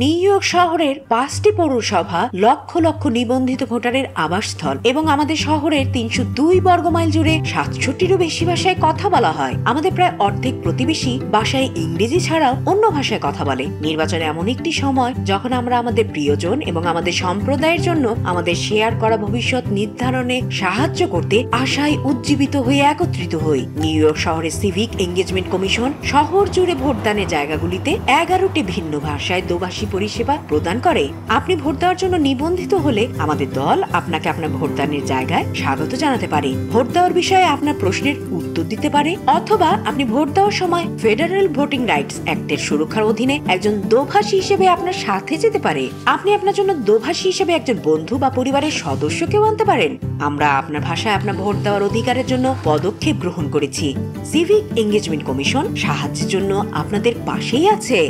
New York শহরের 5টি পৌরসভা লক্ষ লক্ষ নিবন্ধিত ভোটারের আবাসস্থল এবং আমাদের শহরের 302 বর্গ মাইল জুড়ে 67টিরও বেশি ভাষায় কথা বলা হয়। আমাদের প্রায় অর্ধেক প্রতিবেশী ভাষায় ইংরেজি ছাড়াও অন্য ভাষায় কথা বলে। নির্বাচন এমন একটি সময় যখন আমরা আমাদের প্রিয়জন এবং আমাদের সম্প্রদায়ের জন্য আমাদের শেয়ার করা ভবিষ্যৎ নির্ধারণে সাহায্য করতে আশায় উজ্জীবিত হয়ে একত্রিত হই। নিউ ইয়র্ক শহরের সিভিক এঙ্গেজমেন্ট কমিশন শহর জুড়ে ভোটদানের জায়গাগুলিতে 11টি ভিন্ন ভাষায় দোভাষী পরিষেবা প্রদান করে। আপনি ভোট দেওয়ার জন্য নিবন্ধিত হলে আমাদের দল আপনাকে আপনার ভোটদানের জায়গায় স্বাগত জানাতে পারে, ভোট দেওয়ার বিষয়ে আপনার প্রশ্নের উত্তর দিতে পারে, অথবা আপনি ভোট দেওয়ার সময় ফেডারেল ভোটিং রাইটস অ্যাক্টের সুরক্ষার অধীনে একজন দোভাষী হিসেবে আপনার সাথে যেতে পারে। আপনি আপনার জন্য দোভাষী হিসেবে একজন বন্ধু বা পরিবারের সদস্যকেও আনতে পারেন। আমরা আপনার ভাষায় আপনার ভোট দেওয়ার অধিকারের জন্য পদক্ষেপ গ্রহণ করেছি। সিভিক এঙ্গেজমেন্ট কমিশন সাহায্যের জন্য আপনাদের পাশেই আছে।